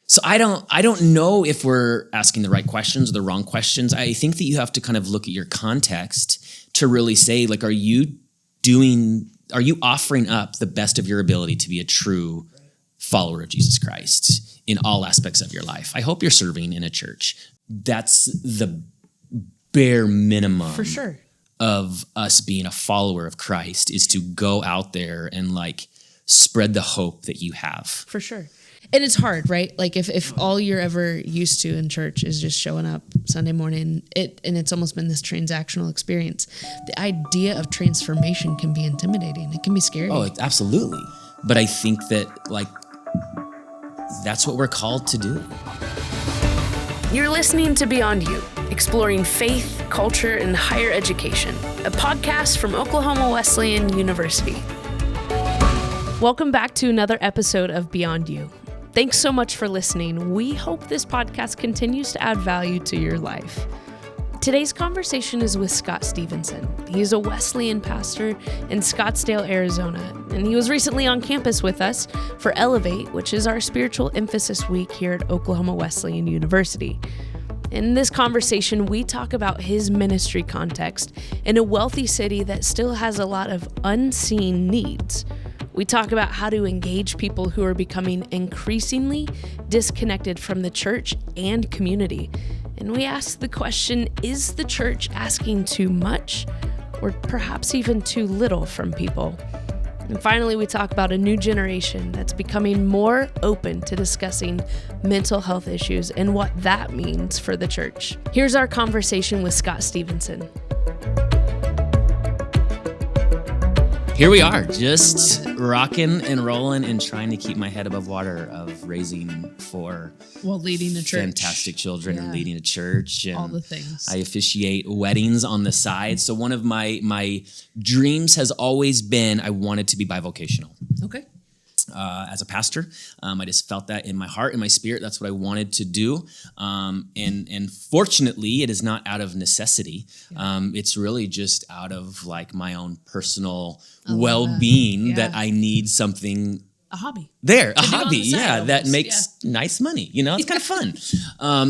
So I don't know if we're asking the right questions or the wrong questions. I think that you have to kind of look at your context to really say, like, are you offering up the best of your ability to be a true follower of Jesus Christ in all aspects of your life? I hope you're serving in a church. That's the bare minimum for sure of us being a follower of Christ, is to go out there and like spread the hope that you have. For sure. And it's hard, right? Like if all you're ever used to in church is just showing up Sunday morning, and it's almost been this transactional experience, the idea of transformation can be intimidating. It can be scary. Oh, absolutely. But I think that like that's what we're called to do. You're listening to Beyond You, exploring faith, culture, and higher education, a podcast from Oklahoma Wesleyan University. Welcome back to another episode of Beyond You. Thanks so much for listening. We hope this podcast continues to add value to your life. Today's conversation is with Scott Stevenson. He's a Wesleyan pastor in Scottsdale, Arizona, and he was recently on campus with us for Elevate, which is our spiritual emphasis week here at Oklahoma Wesleyan University. In this conversation, we talk about his ministry context in a wealthy city that still has a lot of unseen needs. We talk about how to engage people who are becoming increasingly disconnected from the church and community. And we ask the question, is the church asking too much or perhaps even too little from people? And finally, we talk about a new generation that's becoming more open to discussing mental health issues and what that means for the church. Here's our conversation with Scott Stevenson. Here we are, just rocking and rolling and trying to keep my head above water of raising four leading a church, fantastic children, and leading a church, and all the things. I officiate weddings on the side. So one of my dreams has always been I wanted to be bivocational. Okay. As a pastor, I just felt that in my heart, in my spirit. That's what I wanted to do, and fortunately, it is not out of necessity. It's really just out of like my own personal well-being that I need something. A hobby. A hobby, that makes nice money. You know, it's kind of fun.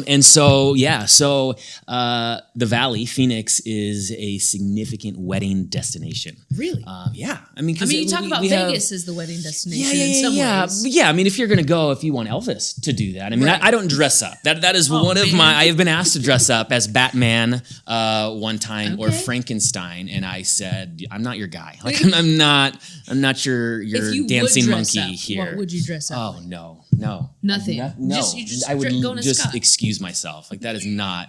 And so the Valley, Phoenix, is a significant wedding destination. Really? Yeah. You talk about Vegas as the wedding destination in some ways. Yeah, I mean, if you're going to go, if you want Elvis to do that. I mean, I don't dress up. That is one of my, I have been asked to dress up as Batman one time or Frankenstein. And I said, I'm not your guy. Like, I'm not your dancing monkey here. What would you dress up? Oh, no. Nothing. No. I would just Scott. Excuse myself. Like that's not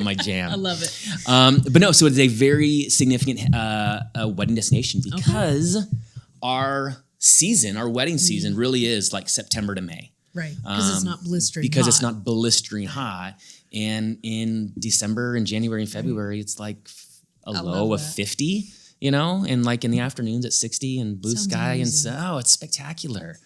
my jam. I love it. But no, so it's a very significant wedding destination because our wedding season really is like September to May. Right. Because it's not blistering Because it's not blistering hot. And in December and January and February, it's like a low of 50. You know, and like in the afternoons at 60 and blue sky, amazing. And it's spectacular.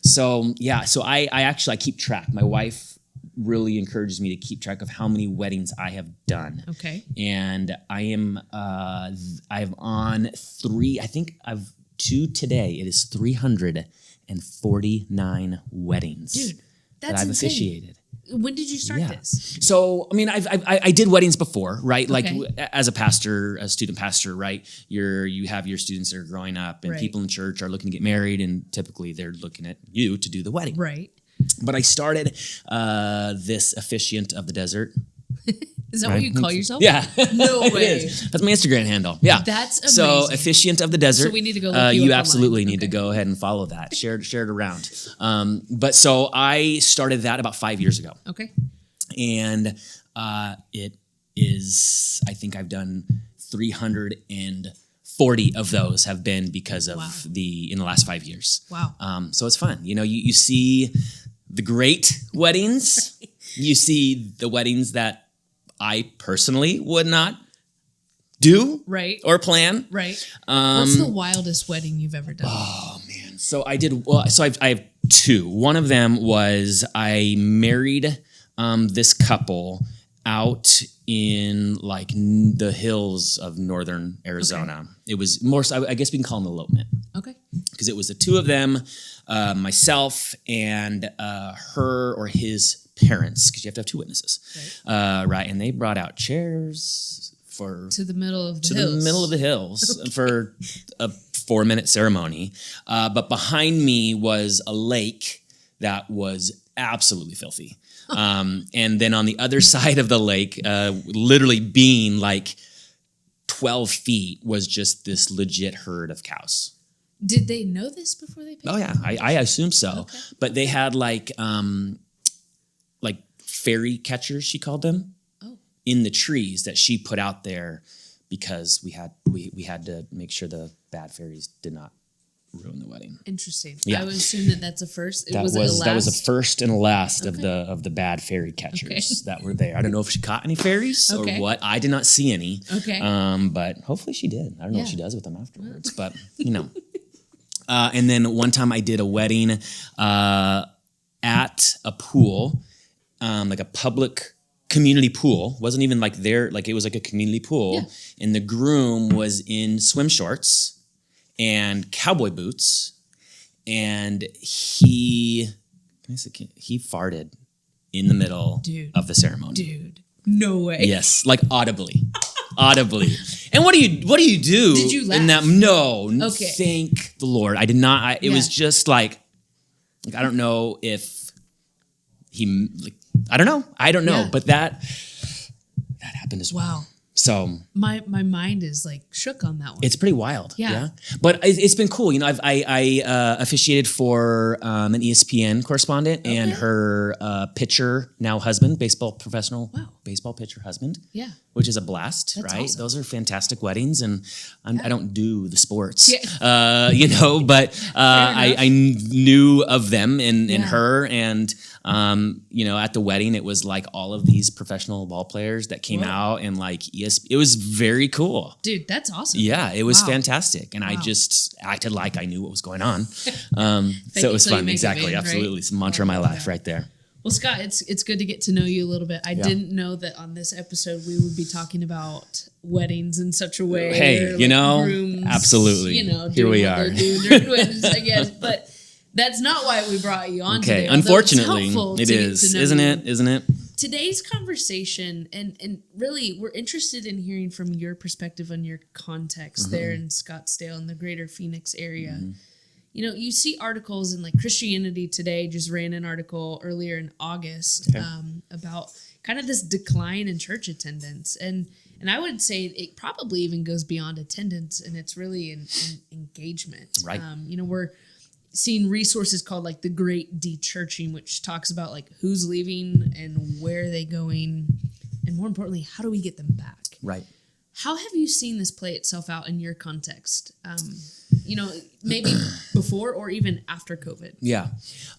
So I keep track. My wife really encourages me to keep track of how many weddings I have done. Okay. And I'm on 3. I think I've 2 today. It is 349 weddings. Dude, that's that I've insane. Officiated. When did you start this? So, I mean, I did weddings before, right? Like as a pastor, a student pastor, right? You have your students that are growing up, and people in church are looking to get married, and typically they're looking at you to do the wedding. Right. But I started this officiant of the desert. Is that what you call yourself? Yeah. No way. It is. That's my Instagram handle. Yeah. That's amazing. So officiant of the desert. So we need to go look you up absolutely online. need to go ahead and follow that. Share it around. But so I started that about 5 years ago. Okay. And it is, I think I've done 340 of those have been because of in the last 5 years. Wow. So it's fun. You know, you see the great weddings. You see the weddings that I personally would not do or plan. Right. What's the wildest wedding you've ever done? Oh man. So I did, I have 2. One of them was I married this couple out in like the hills of northern Arizona. Okay. It was more, I guess we can call it an elopement. Okay. because it was the two of them, myself and her or his parents, because you have to have two witnesses, right? And they brought out chairs to the middle of the hills. hills. The middle of the hills for a 4-minute ceremony. But behind me was a lake that was absolutely filthy. And then on the other side of the lake, literally being like 12 feet, was just this legit herd of cows. Did they know this before they picked? Oh yeah, I assume so. Okay. But they had like fairy catchers, she called them, in the trees that she put out there because we had to make sure the bad fairies did not ruin the wedding. Interesting. Yeah. I would assume that that's a first. That was a first and a last of the bad fairy catchers that were there. I don't know if she caught any fairies or what. I did not see any. Okay. But hopefully she did. I don't know what she does with them afterwards, but you know. And then one time I did a wedding at a pool, like a public community pool. Wasn't even like there, like it was like a community pool, and the groom was in swim shorts and cowboy boots, and he farted in the middle of the ceremony. Dude, no way. Yes, like audibly. And what do you do? Did you laugh? In that? No. Okay. Thank the Lord. I did not. It was just like I don't know if he I don't know. Yeah. But that happened as well. Wow. So my mind is like shook on that one. It's pretty wild. Yeah. But it's been cool. You know, I officiated for an ESPN correspondent and her pitcher, now husband, professional baseball pitcher husband. Yeah. Which is a blast, That's right? awesome. Those are fantastic weddings, and I don't do the sports, you know, but I knew of them and her, and you know, at the wedding, it was like all of these professional ball players that came out, and like it was very cool. Dude, that's awesome. Yeah, it was fantastic, and I just acted like I knew what was going on. So it was fun. Exactly, absolutely. Right? It's a mantra of my life right there. Well, Scott, it's good to get to know you a little bit. I didn't know that on this episode we would be talking about weddings in such a way. Hey, you know, grooms, absolutely. You know, here we are. During weddings, I guess, but that's not why we brought you on today. Unfortunately, it is, isn't it? Isn't it? Today's conversation, and really, we're interested in hearing from your perspective on your context there in Scottsdale and the greater Phoenix area. You know, you see articles in like Christianity Today just ran an article earlier in August about kind of this decline in church attendance. And I would say it probably even goes beyond attendance, and it's really in engagement. Right. You know, we're seeing resources called like the Great De-Churching, which talks about like who's leaving and where are they going, and more importantly, how do we get them back? Right. How have you seen this play itself out in your context? You know, maybe before or even after COVID. Yeah.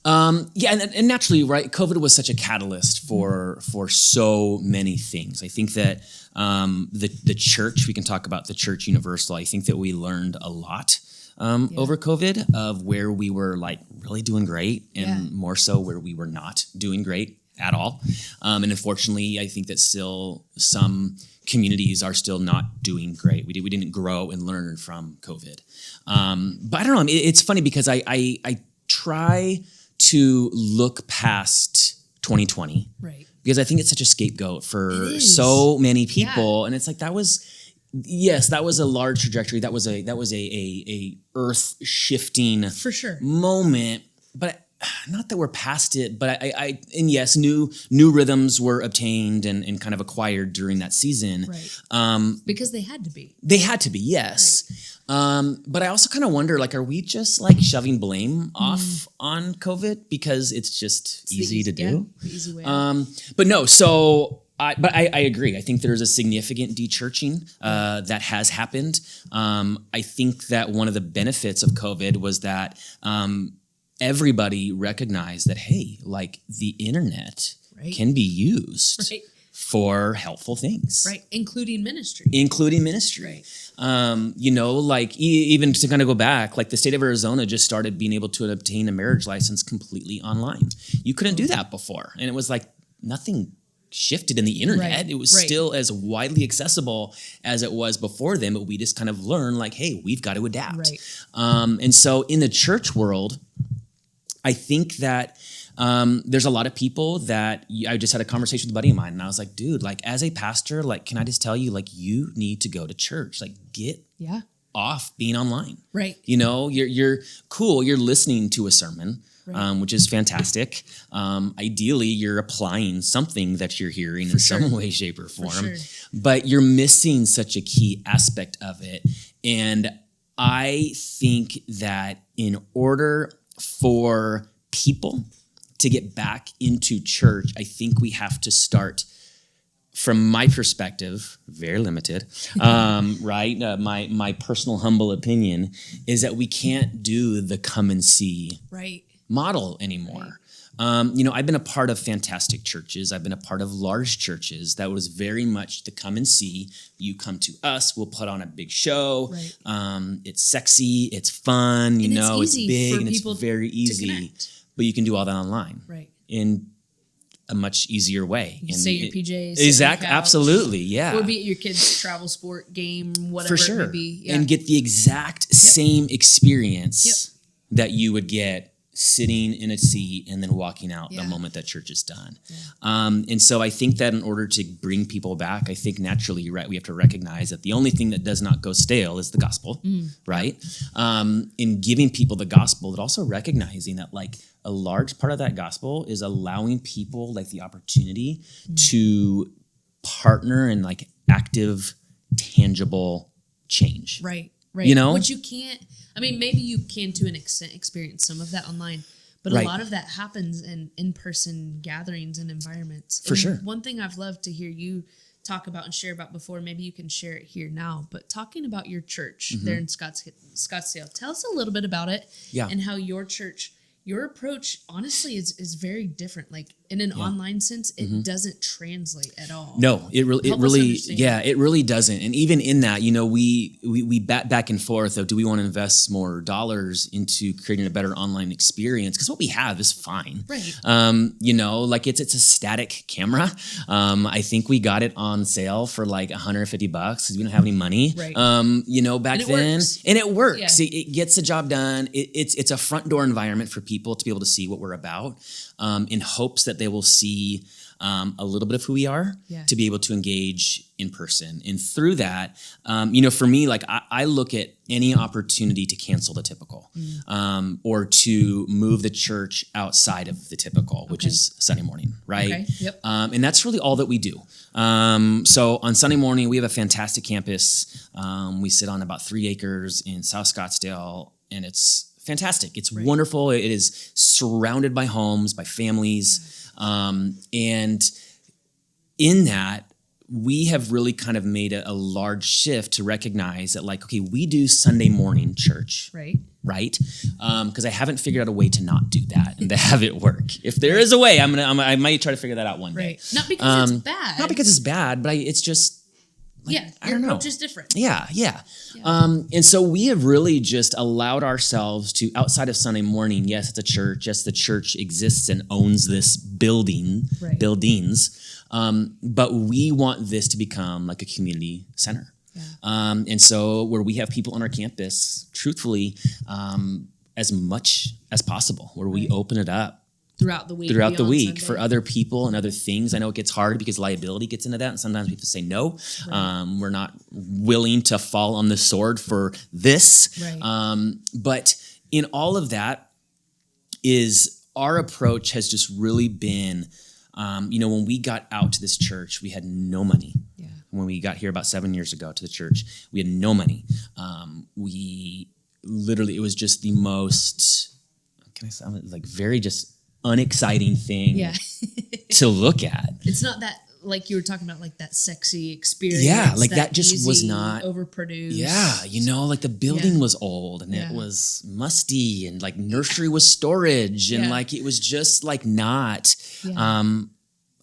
And naturally, right, COVID was such a catalyst for so many things. I think that the church, we can talk about the church universal, I think that we learned a lot over COVID of where we were like really doing great and more so where we were not doing great at all. And unfortunately, I think that still some communities are still not doing great. We didn't grow and learn from COVID. But I don't know. It's funny because I try to look past 2020, right? Because I think it's such a scapegoat for so many people, and it's like that was a large trajectory. That was a earth shifting for sure moment, but. Not that we're past it, but and yes, new rhythms were obtained and kind of acquired during that season. Right. Because they had to be. They had to be, yes. Right. But I also kind of wonder, like, are we just like shoving blame off on COVID because it's just easy to do? The easy way. But no, so. I agree. I think there's a significant de-churching that has happened. I think that one of the benefits of COVID was that everybody recognized that, hey, like the internet can be used for helpful things. Right. Including ministry. Right. You know, like even to kind of go back, like the state of Arizona just started being able to obtain a marriage license completely online. You couldn't do that before. And it was like nothing shifted in the internet. Right, It was right. still as widely accessible as it was before then, but we just kind of learned like, hey, we've got to adapt. Right. And so in the church world, I think that there's a lot of people that I just had a conversation with a buddy of mine, and I was like, dude, like as a pastor, like, can I just tell you, like, you need to go to church, like get Yeah. off being online. Right. You know, you're cool. You're listening to a sermon, Right. which is fantastic. Ideally, you're applying something that you're hearing in sure. some way, shape, or form, sure. but you're missing such a key aspect of it. And I think that in order for people to get back into church, I think we have to start, from my perspective, very limited, right? My personal humble opinion is that we can't do the come and see Right. model anymore. You know, I've been a part of fantastic churches. I've been a part of large churches that was very much the come and see. You come to us, we'll put on a big show. Right. It's sexy, it's fun, you And it's know, it's easy big for and it's people very to easy. connect. But you can do all that online. Right. In a much easier way. You say your PJs. Exactly. Absolutely. Yeah. Or be at your kid's travel sport game, whatever For sure. it may be. Yeah. And get the exact same experience that you would get sitting in a seat and then walking out the moment that church is done. And so I think that in order to bring people back, I think naturally, you're right, we have to recognize that the only thing that does not go stale is the gospel, right? In giving people the gospel, but also recognizing that like a large part of that gospel is allowing people like the opportunity to partner in like active, tangible change. Right. Right. You know? Which you can't, I mean, maybe you can to an extent experience some of that online, but Right. a lot of that happens in in-person gatherings and environments. For And sure. One thing I've loved to hear you talk about and share about before, maybe you can share it here now, but talking about your church there in Scottsdale, tell us a little bit about it and how your church, your approach honestly is very different. Like in an online sense, it doesn't translate at all. No, it really, Help us understand. it really doesn't. And even in that, you know, we bat back and forth of, do we want to invest more dollars into creating a better online experience? Because what we have is fine. Right. You know, like it's a static camera. I think we got it on sale for like $150 because we don't have any money. Right. You know, back And it then, works. and it works. Yeah. It gets the job done. It's a front door environment for people to be able to see what we're about, in hopes that they will see a little bit of who we are, to be able to engage in person. And through that, you know, for me, like I look at any opportunity to cancel the typical, or to move the church outside of the typical, which is Sunday morning, right? Okay. Yep. And that's really all that we do. So on Sunday morning, we have a fantastic campus. We sit on about 3 acres in South Scottsdale, and it's fantastic. It's wonderful. It is surrounded by homes, by families. And in that, we have really kind of made a large shift to recognize that, like, okay, we do Sunday morning church. Right? Because I haven't figured out a way to not do that and to have it work. If there is a way, I might try to figure that out one day. Right. Not because it's bad. Not because it's bad, but it's just, like, I don't know. Your approach is different. Yeah. And so we have really just allowed ourselves to, outside of Sunday morning, yes, it's a church. Yes, the church exists and owns this buildings. But we want this to become like a community center. And so where we have people on our campus, truthfully, as much as possible, where we open it up Throughout the week. for Sunday. other people and other things. I know it gets hard because liability gets into that, and sometimes we have to say no. We're not willing to fall on the sword for this. But in all of that is our approach has just really been, you know, when we got out to this church, we had no money. When we got here about 7 years ago to the church, we had no money. We literally, it was just the most, like very just unexciting thing to look at. It's not that, like you were talking about, like that sexy experience. Yeah, like that just was easy, not overproduced. Yeah, you know, like the building was old and it was musty, and like nursery was storage, and like it was just like not.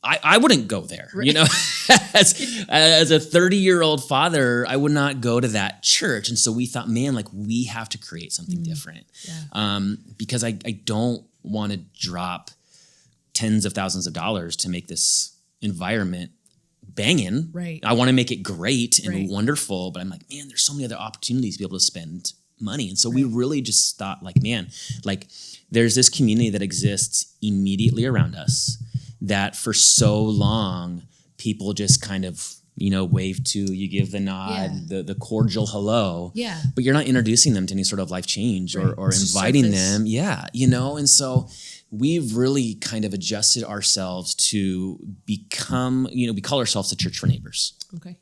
I wouldn't go there. You know, as a 30-year-old father, I would not go to that church. And so we thought, man, like we have to create something different, because I don't want to drop tens of thousands of dollars to make this environment banging. Right. I want to make it great and Right. wonderful, but I'm like, man, there's so many other opportunities to be able to spend money. And so we really just thought like, man, like there's this community that exists immediately around us that for so long people just kind of, wave to, you give the nod, the cordial hello, but you're not introducing them to any sort of life change or inviting them. Yeah. And so we've really kind of adjusted ourselves to become, we call ourselves the church for neighbors. Okay.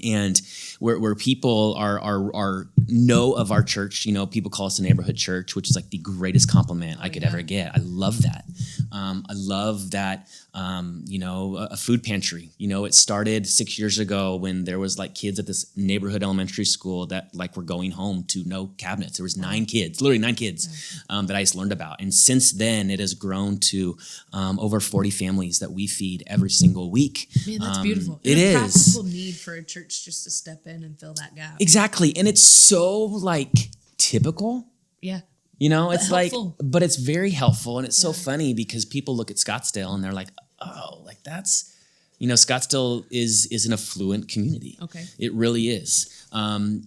And where people are know of our church, people call us a neighborhood church, which is like the greatest compliment I could ever get. I love that. I love that, a food pantry. It started 6 years ago when there was like kids at this neighborhood elementary school that like were going home to no cabinets. There was 9 kids, literally 9 kids that I just learned about. And since then, it has grown to over 40 families that we feed every single week. Man, that's beautiful. It is. Practical need for a church just to step in and fill that gap. Exactly. And it's so like typical. Yeah. It's helpful. but it's very helpful. And it's so funny because people look at Scottsdale and they're like, oh, like that's, Scottsdale is an affluent community. Okay. It really is. And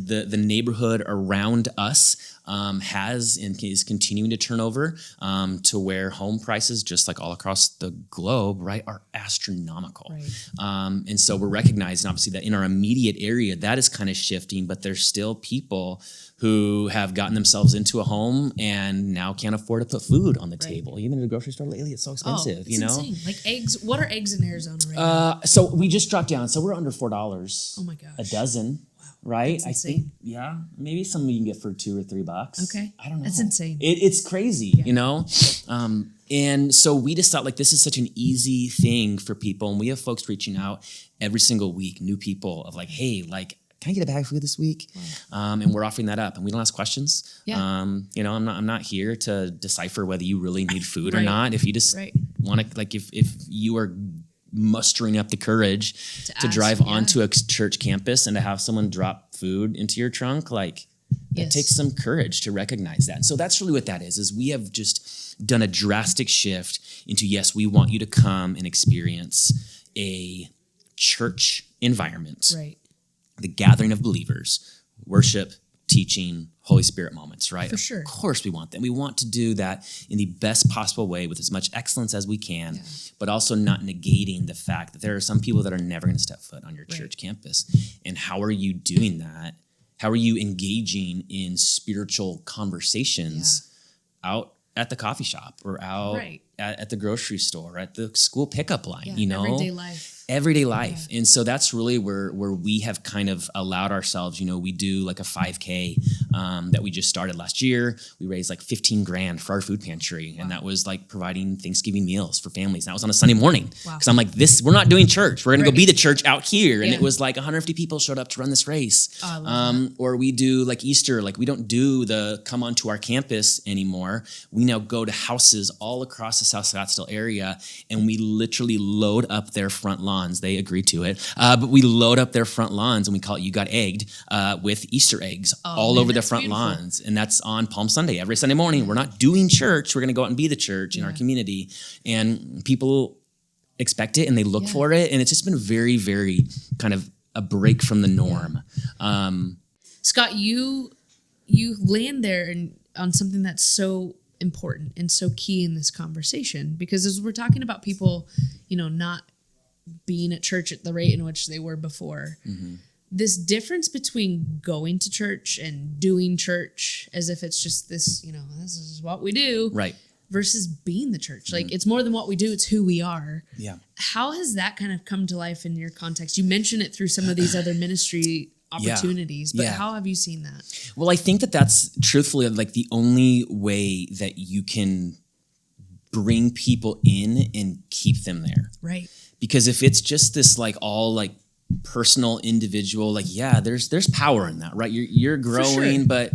the neighborhood around us has and is continuing to turn over to where home prices, just like all across the globe, right, are astronomical. Right. And so we're recognizing, obviously, that in our immediate area, that is kind of shifting, but there's still people who have gotten themselves into a home and now can't afford to put food on the table. Even at a grocery store lately, it's so expensive, it's insane. Like eggs, what are eggs in Arizona right now? So we just dropped down. So we're under $4 Oh my gosh. a dozen. Right? That's I think, maybe some you can get for $2 or $3. Okay. I don't know. That's insane. It's crazy, And so we just thought like this is such an easy thing for people. And we have folks reaching out every single week, new people of like, hey, like, can I get a bag of food this week? Wow. And we're offering that up, and we don't ask questions. Yeah. I'm not here to decipher whether you really need food or not. If you just want to, like, if you are mustering up the courage to drive onto a church campus and to have someone drop food into your trunk, like that takes some courage to recognize that. And so that's really what that is we have just done a drastic shift into, yes, we want you to come and experience a church environment. Right. The gathering of believers, worship, teaching, Holy Spirit moments, right? For sure. Of course we want that. We want to do that in the best possible way with as much excellence as we can, but also not negating the fact that there are some people that are never going to step foot on your church campus. And how are you doing that? How are you engaging in spiritual conversations out at the coffee shop or out at the grocery store, at the school pickup line, everyday life. And so that's really where we have kind of allowed ourselves, we do like a 5K that we just started last year. We raised like $15,000 for our food pantry. And that was like providing Thanksgiving meals for families. And that was on a Sunday morning. Cause I'm like, we're not doing church. We're going to go be the church out here. And it was like 150 people showed up to run this race. Or we do like Easter, like we don't do the come onto our campus anymore. We now go to houses all across the South Scottsdale area and we literally load up their front lawn. They agree to it. But we load up their front lawns and we call it You Got Egged with Easter eggs all over their front lawns. And that's on Palm Sunday, every Sunday morning. We're not doing church. We're going to go out and be the church in our community. And people expect it and they look for it. And it's just been very, very kind of a break from the norm. Scott, you land there on something that's so important and so key in this conversation, because as we're talking about people, not being at church at the rate in which they were before, this difference between going to church and doing church as if it's just this, this is what we do, right, versus being the church. Like it's more than what we do, it's who we are. Yeah. How has that kind of come to life in your context? You mentioned it through some of these other ministry opportunities, but how have you seen that? Well, I think that's truthfully like the only way that you can bring people in and keep them there. Right. Because if it's just this like all like personal individual, like, there's power in that, right? You're growing, but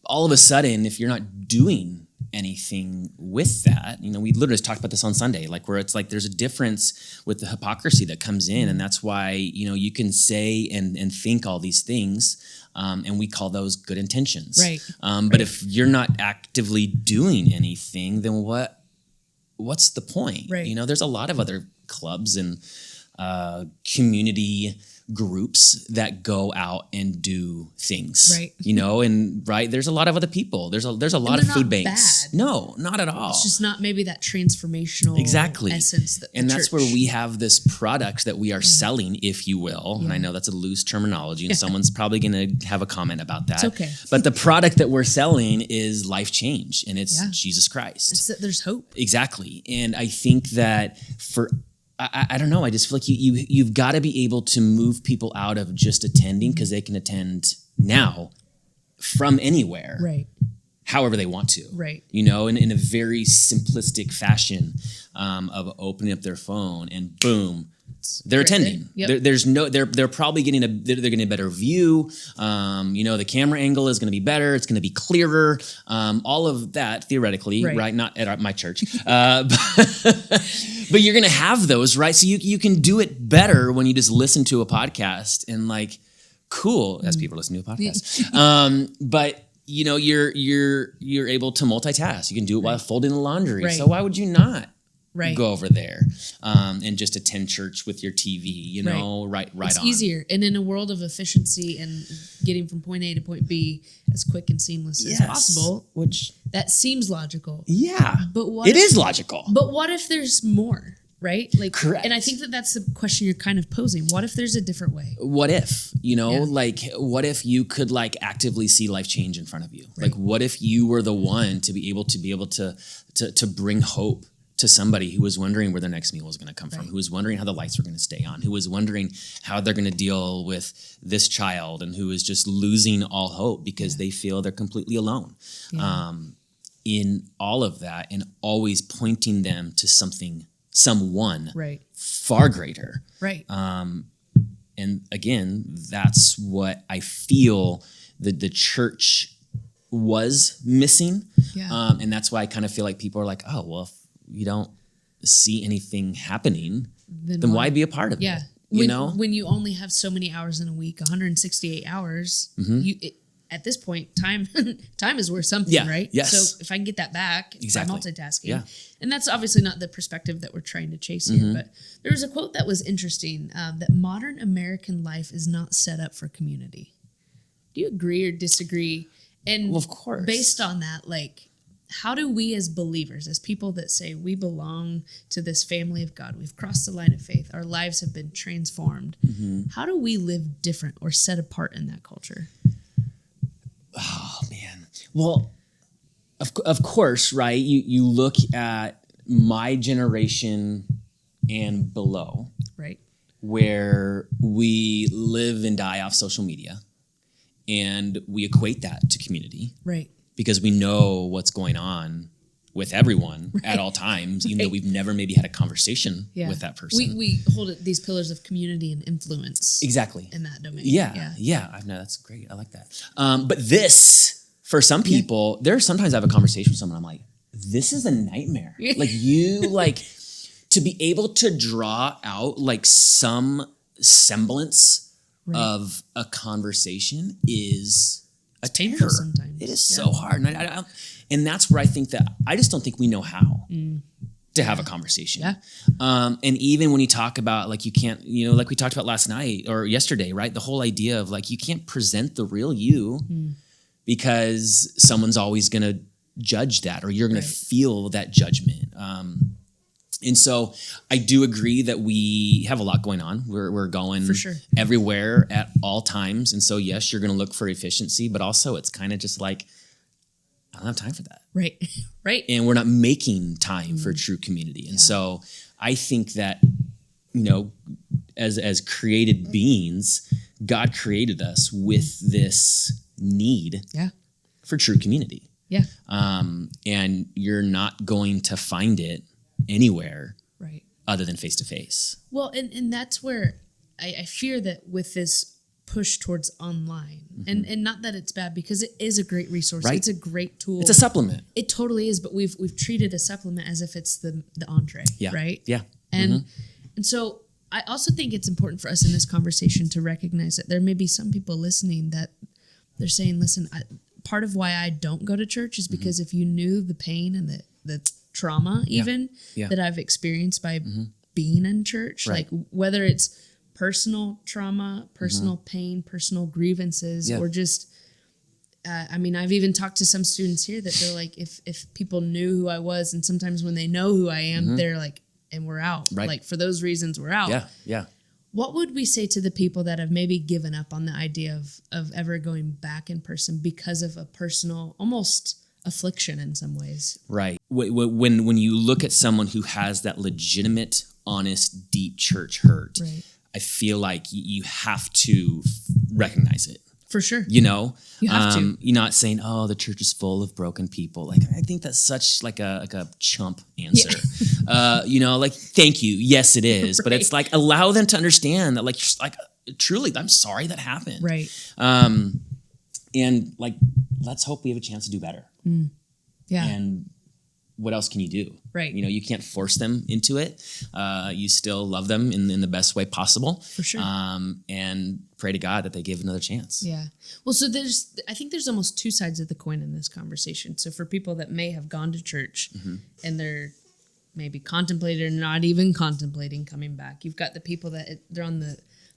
all of a sudden, if you're not doing anything with that, we literally just talked about this on Sunday, like where it's like, there's a difference with the hypocrisy that comes in. And that's why, you can say and think all these things. And we call those good intentions. Right. But if you're not actively doing anything, then what's the point? Right. There's a lot of other clubs and community groups that go out and do things, right? And there's a lot of other people. There's a lot of food banks. Bad. No, not at all. It's just not maybe that transformational essence. That's where we have this product that we are selling, if you will. And I know that's a loose terminology, and someone's probably going to have a comment about that. It's okay. But the product that we're selling is life change, and it's Jesus Christ. It's that there's hope. Exactly, and I think that I don't know. I just feel like you've got to be able to move people out of just attending because they can attend now from anywhere, right? However they want to, right? In a very simplistic fashion of opening up their phone and boom, they're attending. Yep. They're probably getting a better view. The camera angle is going to be better. It's going to be clearer. All of that theoretically, right? Not at my church, but you're going to have those, right? So you can do it better when you just listen to a podcast and cool as people listen to a podcast. But you're able to multitask. You can do it while folding the laundry. So why would you not? Go over there and just attend church with your TV, right it's on. Easier. And in a world of efficiency and getting from point A to point B as quick and seamless as possible, which that seems logical. Yeah, but it is logical. But what if there's more, right? Correct. And I think that's the question you're kind of posing. What if there's a different way? What if, what if you could actively see life change in front of you? Right. What if you were the one to be able to bring hope to somebody who was wondering where their next meal was going to come from, who was wondering how the lights were going to stay on, who was wondering how they're going to deal with this child, and who is just losing all hope because they feel they're completely alone. In all of that, and always pointing them to someone far greater. Right. And again, that's what I feel the church was missing. Yeah. And that's why I kind of feel like people are like, oh, well, if you don't see anything happening, then why be a part of it? When you only have so many hours in a week, 168 hours, at this point, time is worth something, right? Yes. So if I can get that back by multitasking, and that's obviously not the perspective that we're trying to chase here, but there was a quote that was interesting, that modern American life is not set up for community. Do you agree or disagree? And of course, based on that, how do we as believers, as people that say we belong to this family of God, we've crossed the line of faith, our lives have been transformed, how do we live different or set apart in that culture? Oh, man. Well, of course, right? You look at my generation and below, right, where we live and die off social media, and we equate that to community. Right. Because we know what's going on with everyone at all times, even though we've never maybe had a conversation with that person. We hold it, these pillars of community and influence. Exactly. In that domain. Yeah. I know, that's great. I like that. But this, for some people, sometimes I have a conversation with someone, I'm like, this is a nightmare. To be able to draw out some semblance of a conversation is a terror. Sometimes. It is so hard. And that's where I think that I just don't think we know how to have a conversation. Yeah. And even when you talk about you can't, like we talked about last night or yesterday, right? The whole idea of you can't present the real you because someone's always going to judge that, or you're going to feel that judgment. And so I do agree that we have a lot going on. We're going for sure everywhere at all times. And so, yes, you're going to look for efficiency, but also it's kind of just I don't have time for that. Right. Right. And we're not making time for true community. And so I think that, as created beings, God created us with this need for true community. Yeah. And you're not going to find it anywhere other than face to face. Well, and that's where I fear that with this push towards online, and not that it's bad, because it is a great resource. It's a great tool. It's a supplement. It totally is, but we've treated a supplement as if it's the entree, right? Yeah. And so I also think it's important for us in this conversation to recognize that there may be some people listening that they're saying, listen, part of why I don't go to church is because if you knew the pain and the trauma even that I've experienced by being in church, Right. like whether it's personal trauma, personal pain, personal grievances, or just, I mean, I've even talked to some students here that they're like, if people knew who I was, and sometimes when they know who I am, they're like, and we're out. Right. Like for those reasons, we're out. Yeah. Yeah. What would we say to the people that have maybe given up on the idea of ever going back in person because of a personal, almost affliction in some ways? Right. When you look at someone who has that legitimate, honest, deep church hurt, Right. I feel like you have to recognize it. For sure. You know, You have to. You're not saying, "Oh, the church is full of broken people." Like, I think that's such like a chump answer. You know, like, thank you. Yes, it is, but it's Right. like allow them to understand that, like, truly, I'm sorry that happened. Right. And like, let's hope we have a chance to do better. Yeah. And what else can you do? Right. You know, you can't force them into it. You still love them in the best way possible. For sure. And pray to God that they give another chance. Yeah. Well, so I think there's almost two sides of the coin in this conversation. So for people that may have gone to church and they're maybe contemplating or not even contemplating coming back, you've got the people that they're on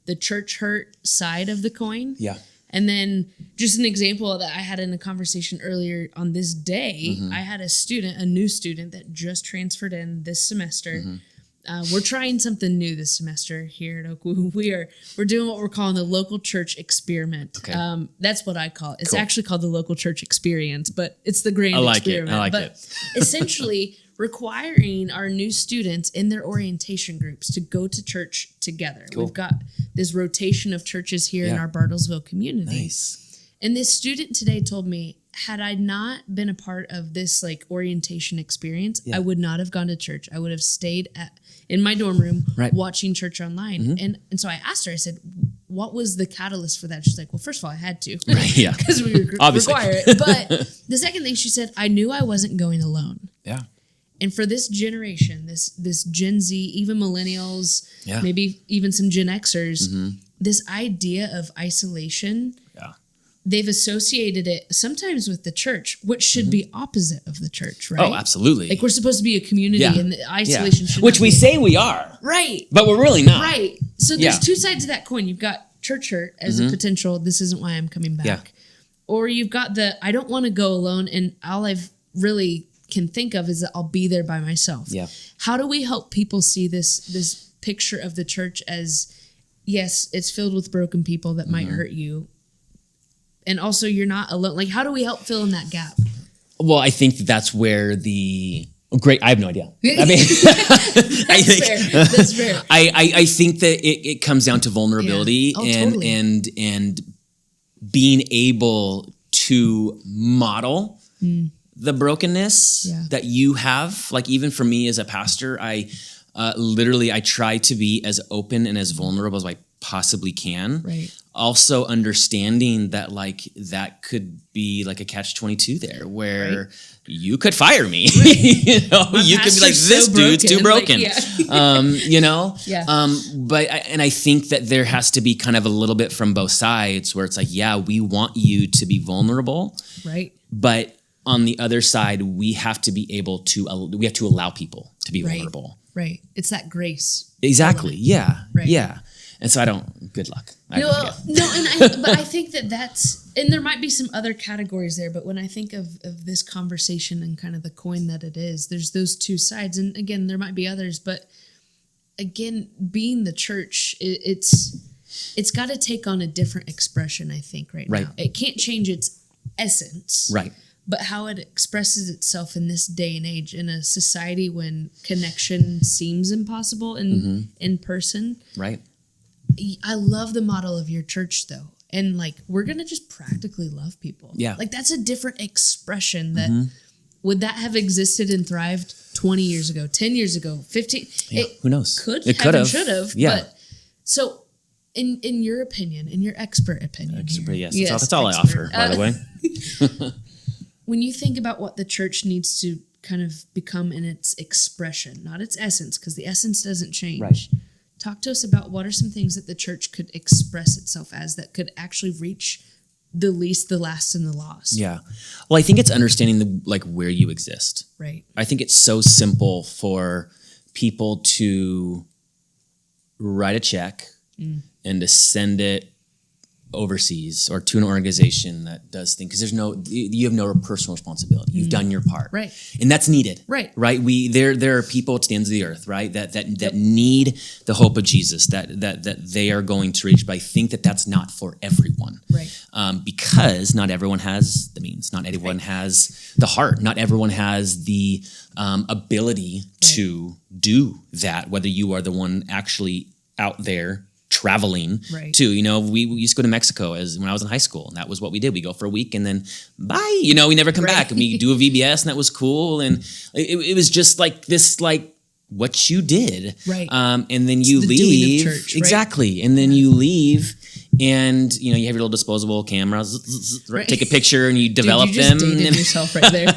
the church hurt side of the coin. Yeah. And then just an example that I had in a conversation earlier on this day, I had a new student that just transferred in this semester. We're trying something new this semester here at OKWU. We're doing what we're calling the local church experiment. Okay. That's what I call it. It's Cool. actually called the local church experience, but it's the grand I like experiment. it. I like but it. essentially requiring our new students in their orientation groups to go to church together. Cool. We've got this rotation of churches here in Yeah. our Bartlesville community. Nice. And this student today told me, had I not been a part of this like orientation experience, I would not have gone to church. I would have stayed in my dorm room Right. watching church online. And so I asked her, I said, what was the catalyst for that? She's like, well, first of all, I had to. Right, yeah. Because we Obviously. require it. But the second thing she said, I knew I wasn't going alone. Yeah. And for this generation, this Gen Z, even millennials, Yeah. maybe even some Gen Xers, this idea of isolation, Yeah. they've associated it sometimes with the church, which should be opposite of the church, right? Oh, absolutely. Like we're supposed to be a community, Yeah. and the isolation should Which not we be. say we are, Right, but we're really not. right. So there's Yeah. two sides of that coin. You've got church hurt as a potential, this isn't why I'm coming back. Yeah. Or you've got I don't want to go alone, and all I've really can think of is that I'll be there by myself. Yeah. How do we help people see this picture of the church as, yes, it's filled with broken people that might hurt you, and also you're not alone? Like, how do we help fill in that gap? Well, I think that's where I have no idea. I mean, That's fair. I think that it comes down to vulnerability Yeah. Oh, and totally. and being able to model the brokenness Yeah. that you have. Like, even for me as a pastor, I try to be as open and as vulnerable as I possibly can. Right. Also understanding that like that could be like a catch-22 there where you could fire me. You know, you could be like, pastor's this so dude's too broken. broken. Like, You know? Yeah. But I think that there has to be kind of a little bit from both sides where it's like, yeah, we want you to be vulnerable, Right. but on the other side, we have to be able to allow people to be Right. vulnerable. Right. It's that grace. Exactly. Yeah. Right. Yeah. And so good luck. I have no idea. But I think that's, and there might be some other categories there, but when I think of this conversation and kind of the coin that it is, there's those two sides. And again, there might be others, but again, being the church, it's got to take on a different expression, I think, right Right. now. It can't change its essence. Right. But how it expresses itself in this day and age in a society when connection seems impossible in person. Right. I love the model of your church, though. And like, we're going to just practically love people. Yeah. Like, that's a different expression that would that have existed and thrived 20 years ago, 10 years ago, 15? Yeah. Who knows? It could have, should have. Yeah. But so in your opinion, in your expert opinion. Yes. Yes, That's all I expert. offer, by the way. When you think about what the church needs to kind of become in its expression, not its essence, because the essence doesn't change. Right. Talk to us about what are some things that the church could express itself as that could actually reach the least, the last, and the lost. Yeah. Well, I think it's understanding where you exist. Right. I think it's so simple for people to write a check and to send it overseas or to an organization that does things, because you have no personal responsibility. You've done your part, right? And that's needed, right? There are people to the ends of the earth, right? That need the hope of Jesus, that they are going to reach. But I think that that's not for everyone, right? Because not everyone has the means, not everyone has the heart, not everyone has the ability to do that. Whether you are the one actually out there traveling to, we used to go to Mexico when I was in high school, and that was what we did. We go for a week and then bye, we never come back, and we do a VBS, and that was cool. And it was just like this, like what you did. Right. And then you the leave. doing of church, right? Exactly. And then you leave, and you have your little disposable cameras, Right. take a picture, and you develop Dude, you just them. dated And yourself right there.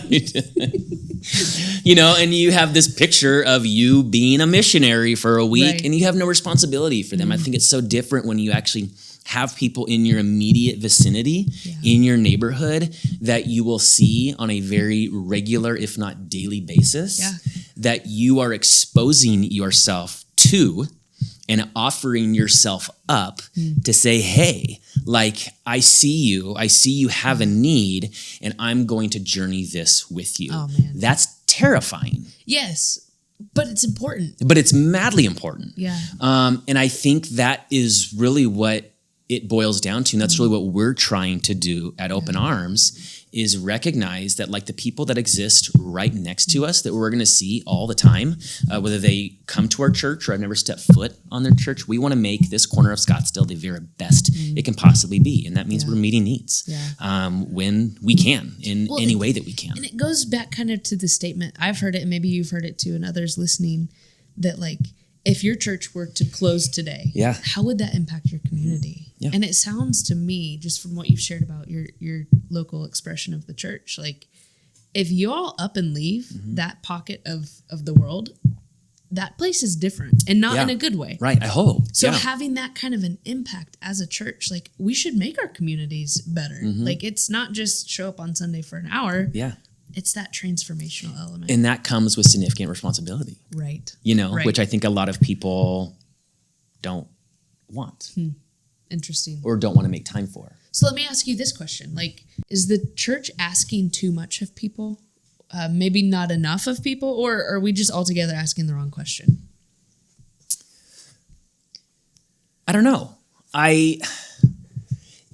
and you have this picture of you being a missionary for a week, Right. and you have no responsibility for them. I think it's so different when you actually have people in your immediate vicinity, in your neighborhood, that you will see on a very regular, if not daily basis, that you are exposing yourself to and offering yourself up to say, hey, like, I see you have a need, and I'm going to journey this with you. Oh, man. That's terrifying. Yes, but it's important. But it's madly important. Yeah. And I think that is really what it boils down to. And that's really what we're trying to do at Open Arms, is recognize that, like, the people that exist right next to us that we're going to see all the time, whether they come to our church or I've never stepped foot on their church, we want to make this corner of Scottsdale the very best it can possibly be. And that means we're meeting needs when we can, in any way that we can. And it goes back kind of to the statement, I've heard it, and maybe you've heard it too, and others listening, that, like, if your church were to close today, how would that impact your community? Yeah. And it sounds to me, just from what you've shared about your local expression of the church, like, if you all up and leave that pocket of the world, that place is different, and not in a good way. Right, I hope. So having that kind of an impact as a church, like, we should make our communities better. Like, it's not just show up on Sunday for an hour. Yeah. It's that transformational element. And that comes with significant responsibility. Right. Which I think a lot of people don't want. Interesting. Or don't want to make time for. So let me ask you this question. Like, is the church asking too much of people? Maybe not enough of people? Or are we just altogether asking the wrong question? I don't know.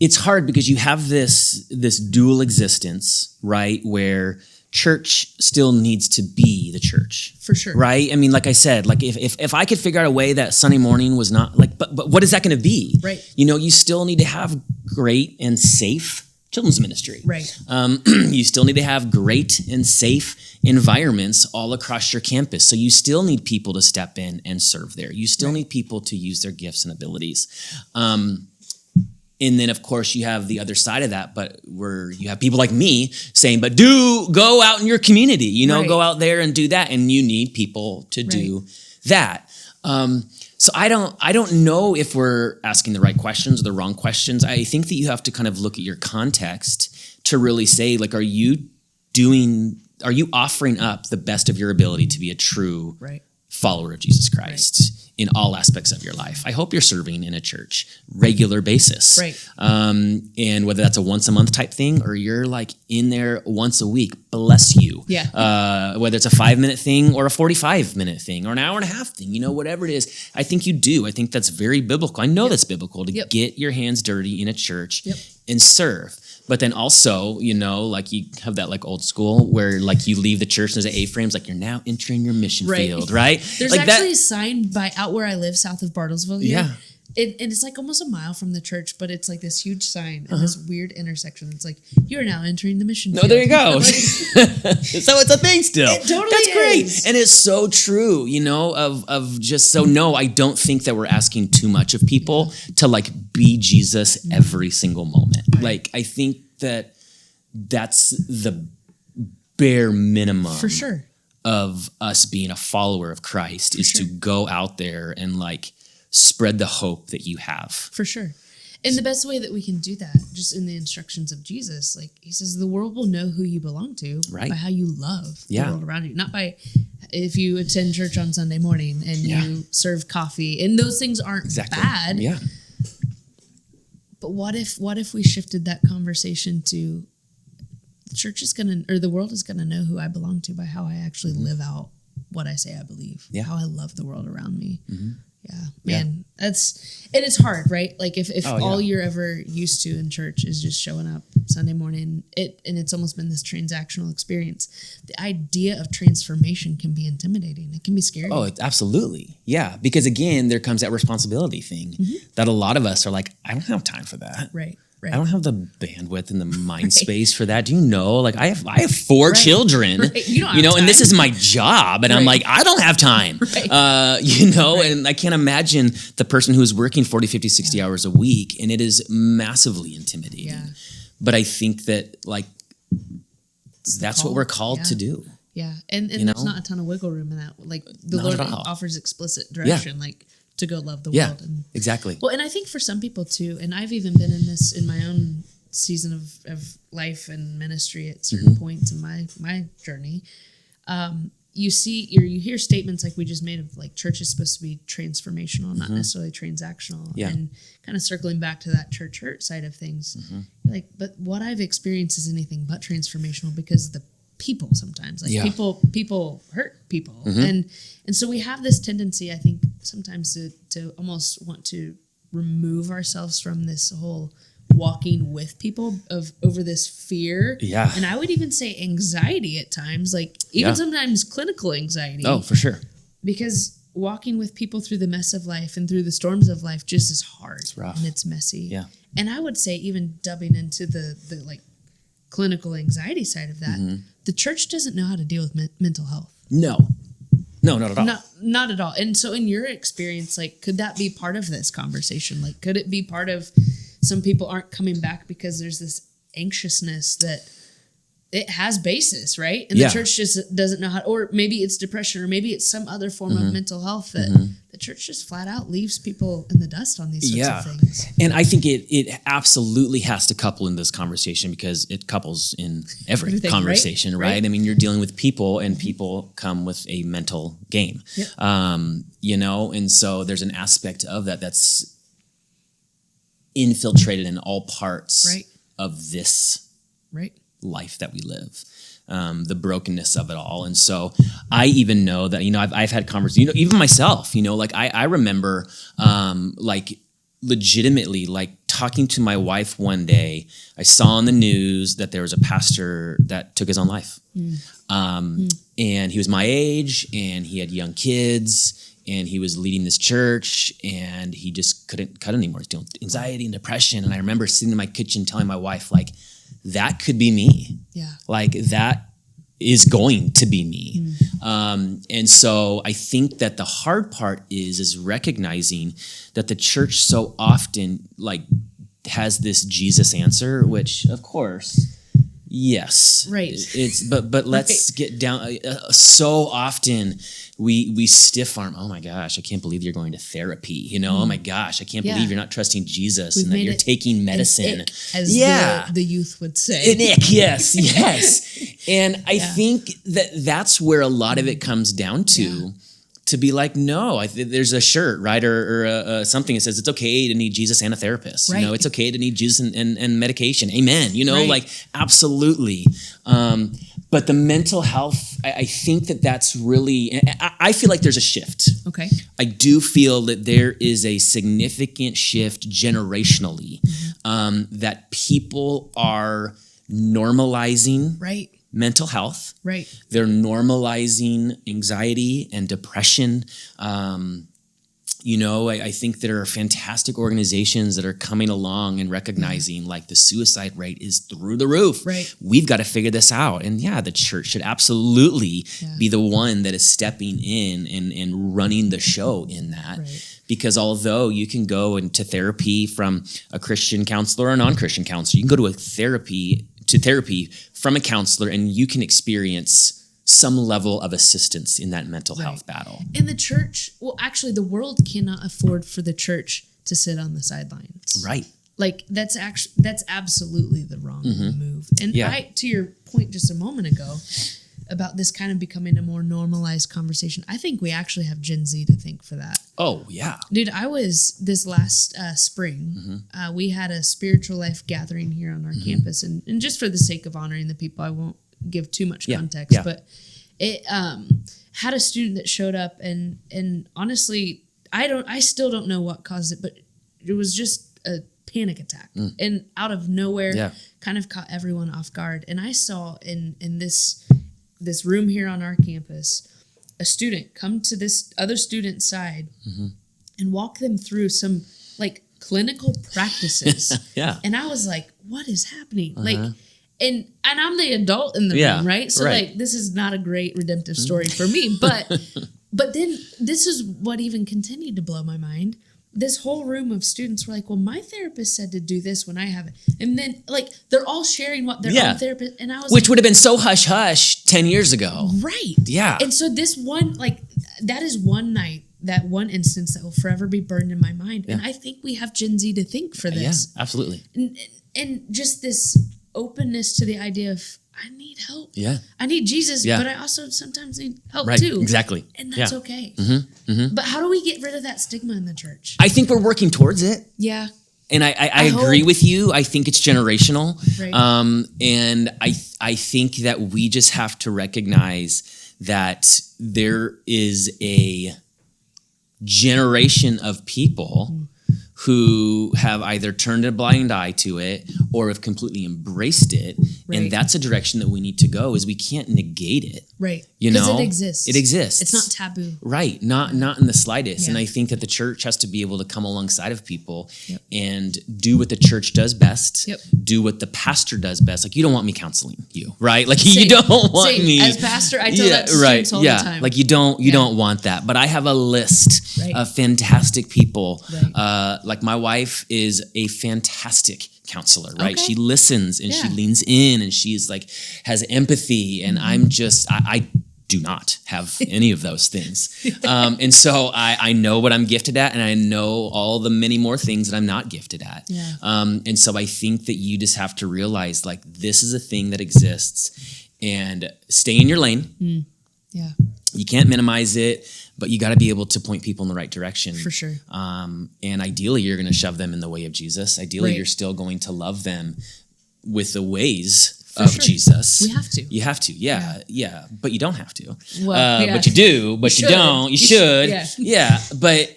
It's hard because you have this dual existence, right? Where church still needs to be the church. For sure. Right? I mean, like I said, like if I could figure out a way that Sunday morning was not like, but what is that going to be? Right. You still need to have great and safe children's ministry. Right. You still need to have great and safe environments all across your campus. So you still need people to step in and serve there. You still need people to use their gifts and abilities. And then, of course, you have the other side of that, but where you have people like me saying, but go out in your community, go out there and do that. And you need people to do that. So I don't know if we're asking the right questions or the wrong questions. I think that you have to kind of look at your context to really say, like, are you offering up the best of your ability to be a true follower of Jesus Christ in all aspects of your life? I hope you're serving in a church regular basis. And whether that's a once a month type thing or you're like in there once a week, bless you. Whether it's a 5-minute thing or a 45-minute thing or an hour and a half thing, whatever it is, I think you do. I think that's very biblical. I know that's biblical to get your hands dirty in a church and serve. But then also, like you have that like old school where like you leave the church and there's an A-frames like you're now entering your mission field, right? There's like actually a sign out where I live, south of Bartlesville here. Yeah. And it's like almost a mile from the church, but it's like this huge sign in this weird intersection. It's like, you're now entering the mission field. There you go. So it's a thing still. It totally That's great. is. And it's so true, of just so, no, I don't think that we're asking too much of people to like be Jesus every single moment. Like, I think that that's the bare minimum. For sure. Of us being a follower of Christ is to go out there and like spread the hope that you have. For sure. And the best way that we can do that, just in the instructions of Jesus, like he says, the world will know who you belong to by how you love the world around you, not by if you attend church on Sunday morning and you serve coffee, and those things aren't bad. Yeah. But what if we shifted that conversation to the church is the world is gonna know who I belong to by how I actually live out what I say I believe, how I love the world around me. Yeah, man, it's hard, right? Like if all you're ever used to in church is just showing up Sunday morning, and it's almost been this transactional experience. The idea of transformation can be intimidating. It can be scary. Oh, absolutely. Yeah, because again, there comes that responsibility thing that a lot of us are like, I don't have time for that. Right. I don't have the bandwidth and the mind space for that. Do you know? Like I have 4 children, and this is my job, and I'm like, I don't have time, and I can't imagine the person who's working 40, 50, 60 hours a week, and it is massively intimidating. Yeah. But I think that like that's what we're called to do. Yeah, and there's not a ton of wiggle room in that. Like the Lord offers explicit direction, like to go love the world. And, exactly. Well, and I think for some people too, and I've even been in this in my own season of life and ministry at certain points in my journey. You hear statements like we just made of like church is supposed to be transformational, not necessarily transactional. Yeah. And kind of circling back to that church hurt side of things, like, but what I've experienced is anything but transformational because the people sometimes people hurt people. And so we have this tendency, I think, sometimes to almost want to remove ourselves from this whole walking with people over this fear. Yeah. And I would even say anxiety at times, like even sometimes clinical anxiety. Oh, for sure. Because walking with people through the mess of life and through the storms of life just is hard. It's rough. And it's messy. Yeah. And I would say even dubbing into the like clinical anxiety side of that, the church doesn't know how to deal with mental health. No, not at all. Not at all. And so in your experience, like, could that be part of this conversation? Like, could it be part of some people aren't coming back because there's this anxiousness that it has basis, right? And the church just doesn't know how, or maybe it's depression, or maybe it's some other form of mental health that the church just flat out leaves people in the dust on these sorts of things. And I think it absolutely has to couple in this conversation because it couples in every conversation, right? I mean, you're dealing with people, and people come with a mental game, and so there's an aspect of that that's infiltrated in all parts of this life that we live, the brokenness of it all. And so I even know that, I've had conversations, even myself, like I remember, like legitimately, like talking to my wife one day, I saw on the news that there was a pastor that took his own life. And he was my age, and he had young kids, and he was leading this church, and he just couldn't cut anymore. He's dealing with anxiety and depression. And I remember sitting in my kitchen telling my wife, like, that could be me. Yeah. Like that is going to be me. And so I think that the hard part is recognizing that the church so often like has this Jesus answer, which of course, yes, but let's get down. So often we stiff arm. Oh my gosh, I can't believe you're going to therapy. Oh my gosh, I can't believe you're not trusting Jesus and that you're taking medicine. As the youth would say. An ick, yes. And I think that's where a lot of it comes down to. To be like, no, there's a shirt, right, or something that says it's okay to need Jesus and a therapist. Right. It's okay to need Jesus and medication. Amen. Like absolutely. But the mental health, I think that's really. I feel like there's a shift. Okay. I do feel that there is a significant shift generationally, that people are normalizing. Right. Mental health. Right. They're normalizing anxiety and depression. I think there are fantastic organizations that are coming along and recognizing like the suicide rate is through the roof. Right. We've got to figure this out. And the church should absolutely be the one that is stepping in and running the show in that. Right. Because although you can go into therapy from a Christian counselor or a non-Christian counselor, you can go to therapy from a counselor, and you can experience some level of assistance in that mental health battle. And the church, well, actually, the world cannot afford for the church to sit on the sidelines. Right. Like that's absolutely the wrong move. And to your point just a moment ago about this kind of becoming a more normalized conversation, I think we actually have Gen Z to thank for that. Oh, yeah. Dude, I was this last spring, we had a spiritual life gathering here on our campus. And just for the sake of honoring the people, I won't give too much context, but it had a student that showed up and honestly, I still don't know what caused it, but it was just a panic attack. And out of nowhere, kind of caught everyone off guard. And I saw in this room here on our campus, a student come to this other student's side and walk them through some like clinical practices. And I was like, what is happening? Like, and I'm the adult in the room, right? So like, this is not a great redemptive story for me, but then this is what even continued to blow my mind. This whole room of students were like, well, my therapist said to do this when I have it. And then like, they're all sharing what their own therapist, and I was which would have been so hush-hush 10 years ago. Right. Yeah. And so this one, like, that is one night, that one instance that will forever be burned in my mind. And I think we have Gen Z to thank for this. Yeah, absolutely. And just this openness to the idea of, I need help. Yeah. I need Jesus, but I also sometimes need help too. Exactly. And that's okay. But how do we get rid of that stigma in the church? I think we're working towards it. Yeah. And I agree with you. I think it's generational. Right. And I think that we just have to recognize that there is a generation of people who have either turned a blind eye to it or have completely embraced it. Right. And that's a direction that we need to go, is we can't negate it. Right. You know, because it exists. It exists. It's not taboo. Right. Not in the slightest. Yeah. And I think that the church has to be able to come alongside of people and do what the church does best. Do what the pastor does best. Like, you don't want me counseling you, right? Like, you don't want me. As pastor, I tell that to students all the time. Like, you don't want that. But I have a list of fantastic people. Like, my wife is a fantastic counselor, right? She listens and she leans in and she's like, has empathy. And I'm just, I do not have any of those things. And so I know what I'm gifted at, and I know all the many more things that I'm not gifted at. And so I think that you just have to realize, like, this is a thing that exists, and stay in your lane. You can't minimize it, but you got to be able to point people in the right direction. For sure. And ideally, you're going to shove them in the way of Jesus. Ideally, you're still going to love them with the ways of Jesus. We have to. You have to, yeah. But you don't have to. Well, but you do, but you don't. You should. Yeah. But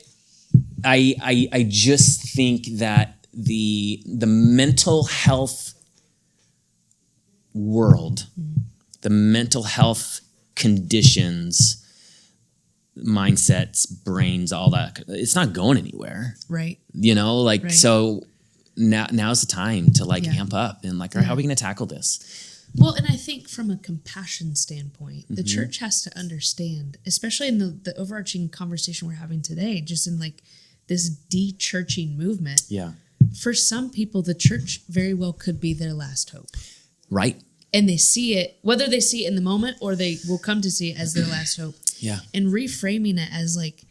I just think that the mental health world, the mental health conditions, mindsets, brains, all that, it's not going anywhere. Right. You know, like, so now's the time to amp up and like, all right, how are we going to tackle this? Well, and I think from a compassion standpoint, the church has to understand, especially in the overarching conversation we're having today, just in like this de-churching movement. Yeah. For some people, the church very well could be their last hope. Right. And they see it, whether they see it in the moment or they will come to see it as their last hope. Yeah. And reframing it as like,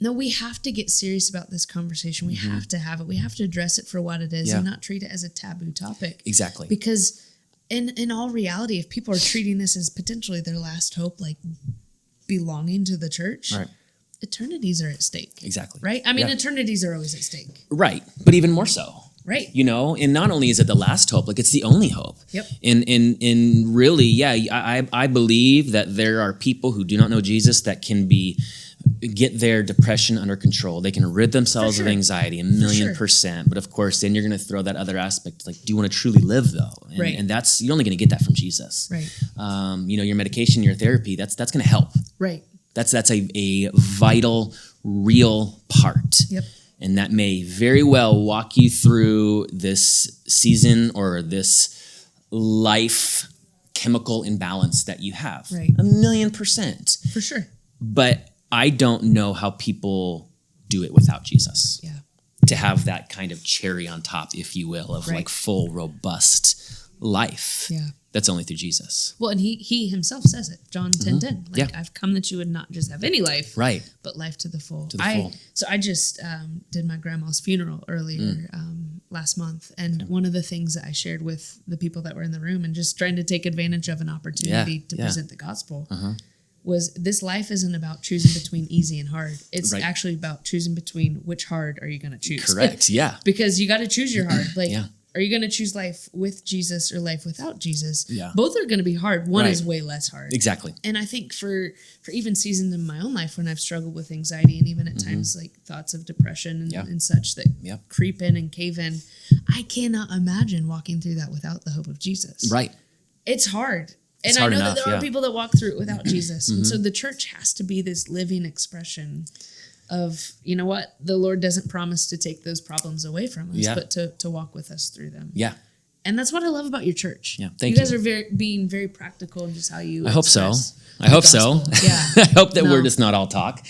no, we have to get serious about this conversation. We have to have it. We have to address it for what it is and not treat it as a taboo topic. Exactly. Because in all reality, if people are treating this as potentially their last hope, like belonging to the church, eternities are at stake. Exactly. Right? I mean, eternities are always at stake. Right. But even more so. Right. You know, and not only is it the last hope, like it's the only hope. Yep. And really, I believe that there are people who do not know Jesus that can get their depression under control. They can rid themselves of anxiety 1,000,000%. But of course, then you're going to throw that other aspect, like, do you want to truly live though? And, and that's, you're only going to get that from Jesus. Right. You know, your medication, your therapy, that's going to help. Right. That's a vital, real part. Yep. And that may very well walk you through this season or this life chemical imbalance that you have. Right. 1,000,000%. For sure. But I don't know how people do it without Jesus. Yeah. To have that kind of cherry on top, if you will, of like full, robust life. Yeah. That's only through Jesus. Well, and he himself says it, John 10:10. Like, I've come that you would not just have any life, but life to the full. So I just did my grandma's funeral earlier last month, and one of the things that I shared with the people that were in the room and just trying to take advantage of an opportunity to present the gospel was this life isn't about choosing between easy and hard. It's actually about choosing between which hard are you going to choose. Correct. Yeah. Because you got to choose your hard. Like, are you going to choose life with Jesus or life without Jesus? Yeah. Both are going to be hard. One is way less hard. Exactly. And I think for even seasons in my own life when I've struggled with anxiety and even at times like thoughts of depression and such that creep in and cave in, I cannot imagine walking through that without the hope of Jesus. Right. It's hard. And hard I know enough, that there are people that walk through it without Jesus. And so the church has to be this living expression of, you know what, the Lord doesn't promise to take those problems away from us, but to walk with us through them. Yeah. And that's what I love about your church. Yeah, thank you. You guys are being very practical in just how you I hope so. I hope so. Yeah. I hope that we're just not all talk,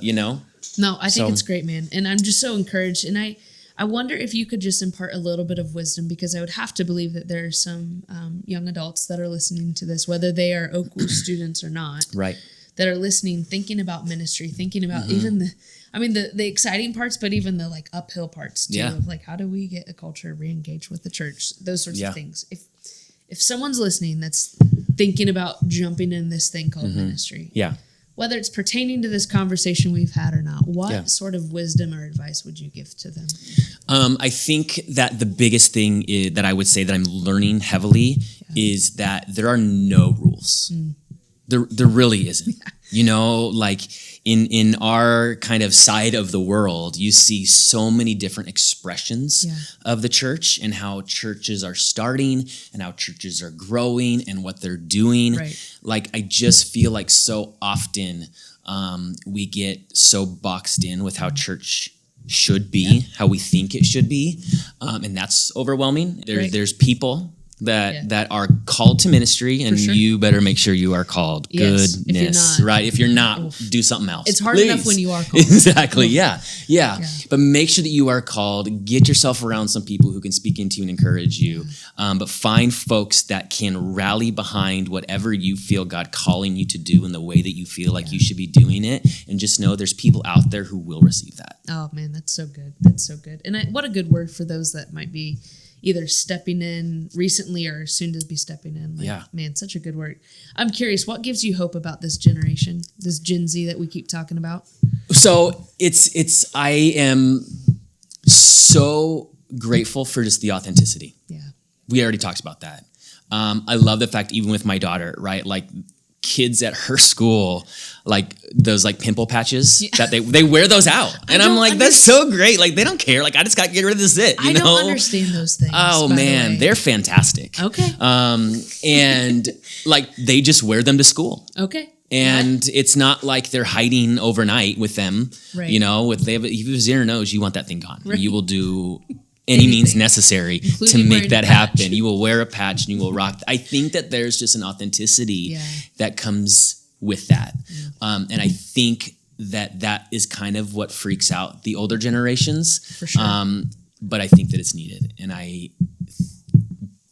you know. No, I think it's great, man. And I'm just so encouraged. And I wonder if you could just impart a little bit of wisdom, because I would have to believe that there are some young adults that are listening to this, whether they are OKWU students or not. Right. That are listening, thinking about ministry, thinking about even the exciting parts, but even the like uphill parts too, of like, how do we get a culture re-engaged with the church? Those sorts of things. If someone's listening that's thinking about jumping in this thing called ministry, whether it's pertaining to this conversation we've had or not, what sort of wisdom or advice would you give to them? I think that the biggest thing that I would say that I'm learning heavily is that there are no rules. There really isn't. You know, like in our kind of side of the world, you see so many different expressions of the church and how churches are starting and how churches are growing and what they're doing. Right. Like, I just feel like so often we get so boxed in with how church should be, how we think it should be. And that's overwhelming. There's people that are called to ministry, and you better make sure you are called. Goodness, if you're not, do something else. It's hard enough when you are called. Exactly. Yeah. But make sure that you are called. Get yourself around some people who can speak into you and encourage you. But find folks that can rally behind whatever you feel God calling you to do in the way that you feel like you should be doing it, and just know there's people out there who will receive that. Oh man, that's so good. That's so good. And what a good word for those that might be either stepping in recently or soon to be stepping in. Man, such a good word. I'm curious, what gives you hope about this generation, this Gen Z that we keep talking about? So I am so grateful for just the authenticity. Yeah. We already talked about that. I love the fact, even with my daughter, right? Like, kids at her school, like those like pimple patches that they wear those out. And I'm like, that's so great. Like, they don't care. Like, I just got to get rid of this zit. I don't understand those things. Oh man, they're fantastic. Okay. And like, they just wear them to school. Okay. And it's not like they're hiding overnight with them. Right. You know, if you have a zit in your nose, you want that thing gone. Right. You will do any means necessary to make that happen. You will wear a patch and you will rock. I think that there's just an authenticity that comes with that. And I think that is kind of what freaks out the older generations. For sure. But I think that it's needed. And I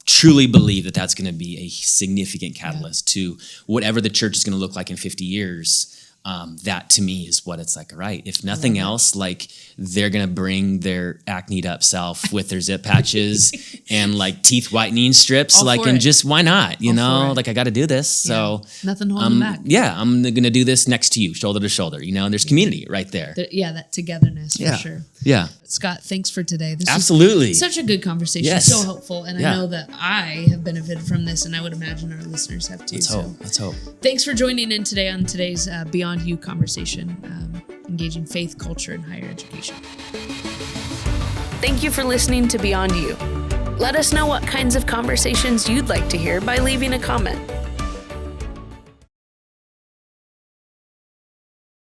truly believe that that's going to be a significant catalyst to whatever the church is going to look like in 50 years. That to me is what it's like. All right, if nothing else, like, they're gonna bring their acneed up self with their zip patches and like teeth whitening strips, and just why not? You know, like, I got to do this. So nothing holding back. Yeah, I'm gonna do this next to you, shoulder to shoulder. You know, and there's community right there. That togetherness for sure. Yeah. Scott, thanks for today. This Absolutely. was such a good conversation. Yes. So helpful. And I know that I have benefited from this, and I would imagine our listeners have too. Let's hope. Thanks for joining in today on today's Beyond You conversation, engaging faith, culture, and higher education. Thank you for listening to Beyond You. Let us know what kinds of conversations you'd like to hear by leaving a comment.